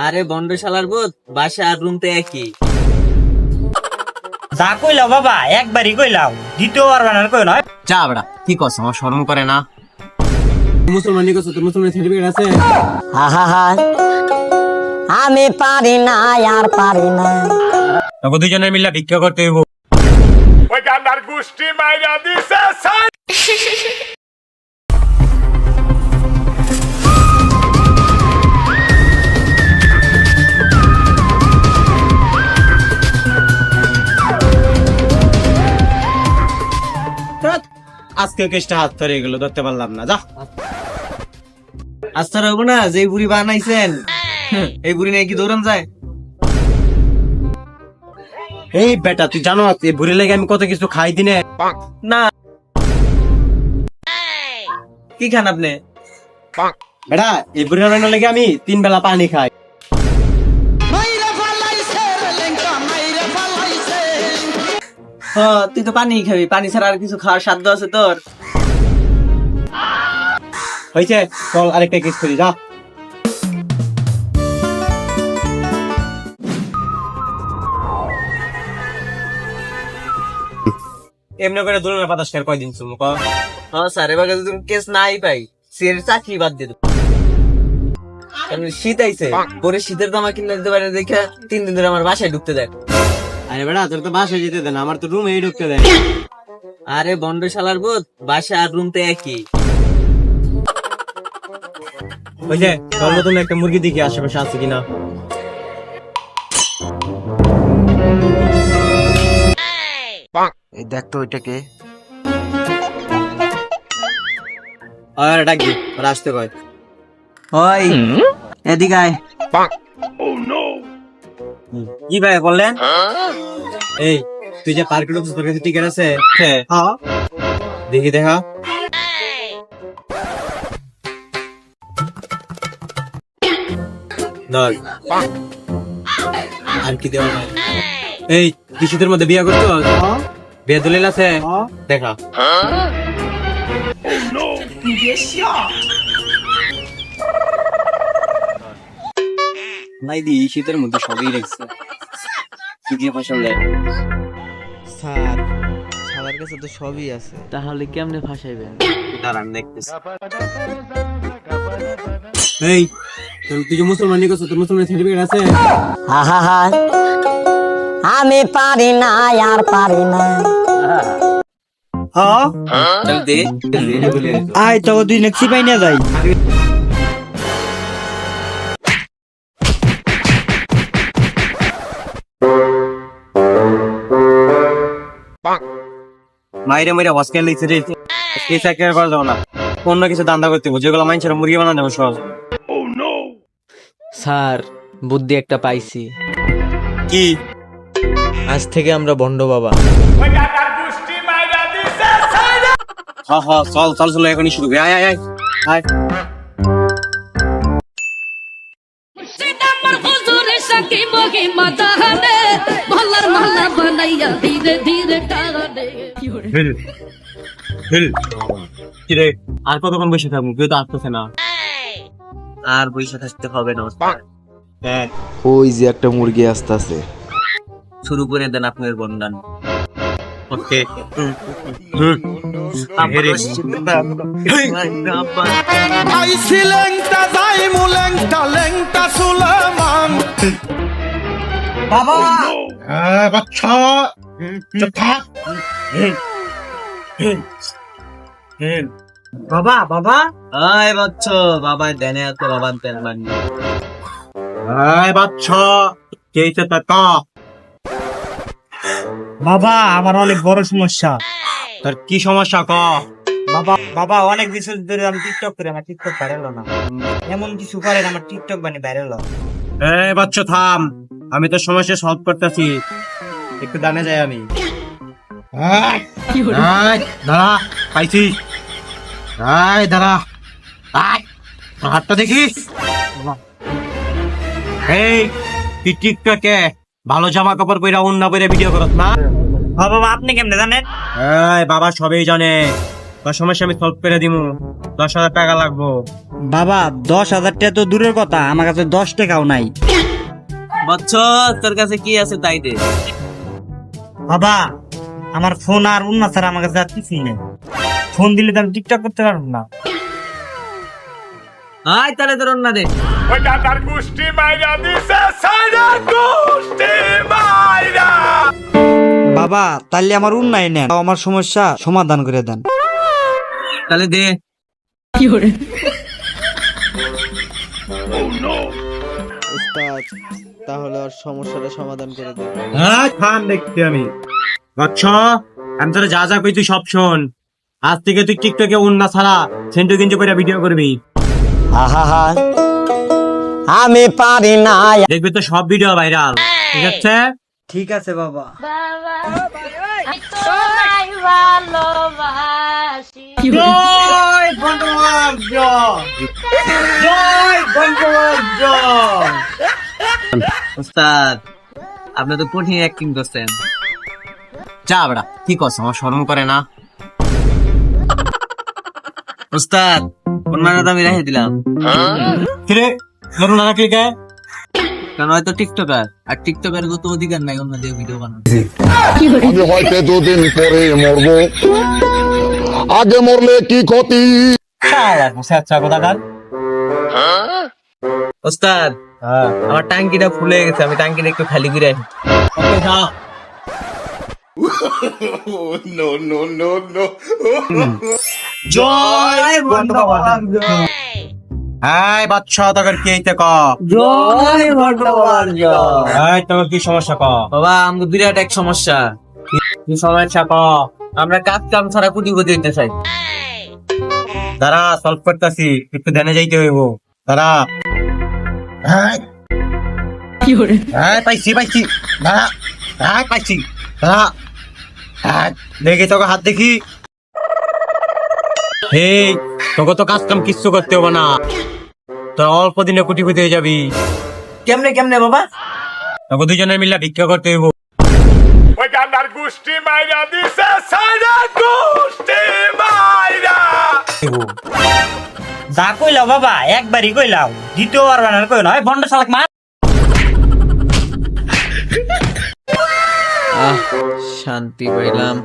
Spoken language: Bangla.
আরে বন্ড শালার ভূত, বাসা আর রুম তো একই। যা কইলাও বাবা একবারই কইলাও, দ্বিতীয়বার বানার কই নয়। যা বেড়া কি করছ, আমার শরম করে না? মুসলমানি করছো, তোর মুসলমান সার্টিফিকেট আছে? আমি পারি না আর পারি না। তখন দুজনের মিলে ভিক্ষা করতে হইব। ওই গান্ডার গোষ্ঠী মাইরা দিছে সাই। আজকে কেসটা হাত ধরে গেল, ধরতে পারলাম না। যা আচ্ছা রইব না, যে বুড়ি বানাইছেন এই বুড়ি নিয়ে কি দৌড়ান যায়? এই বেটা তুই জানো এই বুড়ি লেগে আমি কত কিছু খাই দিনে। না কি খান আপনি? বেটা এই বুড়ি রান্না লেগে আমি 3 বেলা পানি খাই। তুই তো পানি খাবি, পানি ছাড়া আর কিছু খাওয়ার সাধ্য আছে তোর? হয়েছে, চল আরেকটা কেস করি। যা এমনি করে দুলনের পাতা শেয়ার কয়দিন চুমু ক। হ্যাঁ স্যার, এবার যদি কেস নাই পাই সিএর চাকরি বাদ দিয়ে দেবো। কারণ শীত আইছে, পরে শীতের জামা কিনে দিতে পারে দেখে 3 দিন ধরে আমার বাসায় ঢুকতে দেয়। আরে বেটা তোর তো বাসায় যেতে দেন, আমার তো রুমেই ঢুকতে দেয়। আরে বন্ড শালার ভূত, বাসা আর রুম তো একই। হয়েছে, তোর মতন একটা মুরগি দেখি আশেপাশে আছে কিনা। এই দেখ তো ওইটাকে। আর ডাকি ওরা আসতে কয়। ওই এদিকে আয়। কি ভাই বললেন? এই তুই যে পার্কে ঢুকছিস, তোর কাছে টিকিট আছে? হ্যাঁ। দেখি দেখা। ধর। আর কি দেওয়া যায়? এই কিছুদের মধ্যে বিয়ে করছো? বিয়ে দলিল আছে? দেখা। নাই দি শীতের মধ্যে সবই রেখেছে, কি দিয়ে ফসল দেয়? স্যার শালার কাছে তো সবই আছে, তাহলে কেমনে ফাঁসাইবেন? দাঁড়ান দেখতেছি। এই তুই যে মুসলমানি করছো, তোর মুসলমান সার্টিফিকেট আছে? আমি পারি না আর পারি না। হ্যাঁ। চল দে আয় তো দুই নেক্সি পাই না যাই। মাইরে মাইরে হসকেল লিখছে রে। এই চাকরি করা যাবে না, অন্য কিছু দান্দা করতে হবে, যেগুলো মানুষের মুরগি বানানো যাবে সহজ। স্যার বুদ্ধি একটা পাইছি, কি? আজ থেকে আমরা বন্ড বাবা। ওই গান্ডার গোষ্ঠী মাইরা দিছে সাই। হ্যাঁ হ্যাঁ চল চল চল, এখনই শুরু করি। আয় আয় আয় আয়। সিতাম্বর হুজুরে সাকি মহি মাতাহানে ভলার মালা বানাইয়া ধীরে ধীরে টানে। হিল হিল। কি রে, আর কতক্ষণ বসে থাকবো? কেউ তো আসতেছে না। আর বইসা থাকতে হবে না, হ্যাঁ ওই যে একটা মুরগি আসতেছে। শুরু করে দেন আপনার বন্ডান। ওকে। আইছি লেংটা যাই মু লেংটা লেংটা সুলেমান। বাবা বাচ্চা চুপ থাক। বাবা বাবা আয় বাচ্চ, বাবা দেনে এত বাবার তেল বানিয়ে। আয় বাচ্চা, কে টাকা? বাবা আমার অনেক বড় সমস্যা। তোর কি সমস্যা ক? বাবা বাবা অনেক কিছু ধরে আমি টিকটক করি, আমার টিকটক ভাইরাল না। এমন কিছু করেন আমার টিকটক বানি ভাইরাল। এই বাচ্চা থাম, আমি তো সমস্যা সলভ করতেছি, একটু ডানে যাই আমি। দাঁড়া পাইছি। দাঁড়া হাতটা দেখি। এই তুই টিকটকে ভালো জামা কাপড় পরে অন্য পরে ভিডিও করত না? বাবা আপনি কেমনে জানেন? বাবা সবই জানে, তোর সমস্যা আমি সলভ করে দিমু। 10,000 টাকা লাগবো। বাবা 10,000 টাকা তো দূরের কথা, আমার কাছে 10 টাকাও নাই। বচ্চ তোর কাছে কি আছে তাই দে। বাবা আমার ফোন আর উন্না ছাড়া আমার কাছে আর কিছুই নেই। ফোন দিলে তো আমি টিকটক করতে পারবো না। আয় তাহলে তোর অন্য দে। ওই দাদার গোষ্ঠী মাইরা দিছে সাইরা গোষ্ঠী মাইরা। বাবা তাইলে আমার উন্নয় নেন, আমার সমস্যা সমাধান করে দেন। তাহলে দে। উস্তাদ তাহলে ওর সমস্যাটা সমাধান করে দেন। হ্যাঁ খান দেখতে আমি। আচ্ছা আমি তোরা যা যা কই তুই সব শোন। আজ থেকে তুই টিকটকে উন্না ছাড়া সেন্টু গিঞ্জু করে ভিডিও করবি। আহা আমি পারি না দেখবি তো সব ভিডিও ভাইরাল। ঠিক আছে? ঠিক আছে বাবা। জয় বন্ধুবান্ধব জয় বন্ধুবান্ধব। উস্তাদ আপনি তো কঠিন অ্যাক্টিং করছেন। যা বড়া কি করছ, আমার শরম করে না। উস্তাদ কোন মানে আমি রেখে দিলাম। কিরে নতুন না রাখলি কে? কারণ হয়তো টিকটকার, আর টিকটকার কত অধিকার নাই অন্য দিয়ে ভিডিও বানানো। আমি হয়তো দুদিন পরে মরবো, আগে মরলে কি ক্ষতি। শালা আচ্ছা কথা কাল। উস্তাদ আমার টাঙ্কিটা ফুলে গেছে, আমি টাঙ্কিটা একটু খালি করে আসি। ওকে যা। No no no no. জয় বন্ধুবান্ধব। এই বাচ্চা তোর কি এইতে ক? জয় বন্ধুবান্ধব। এই তোর কি সমস্যা ক? বাবা আমাদের বিরাট এক সমস্যা। কি সমস্যা ক? আমরা কাজ কাম ছাড়া কোটিপতি হইতে চাই। দাঁড়া সলভ করতেছি, একটু ধ্যানে যাইতে হইব। দাঁড়া। পাইছি পাইছি। দাঁড়া পাইছি। দাঁড়া দেখি তোকে হাত দেখি। এই তোকে তো কাজ কাম কিচ্ছু করতে হবে না, তোর অল্প দিনে কোটিপতি হয়ে যাবি। কেমনে কেমনে বাবা? তোকে দুজনে মিলে ভিক্ষা করতে হইব। ওই দাদার গোষ্ঠী মাইরা দিছে সাইরা গোষ্ঠী মাইরা। যা কইলাও বাবা একবারই কইলাও, দ্বিতীয়বার বানার কই না। বন্ড শালাক মার। শান্তি পাইলাম।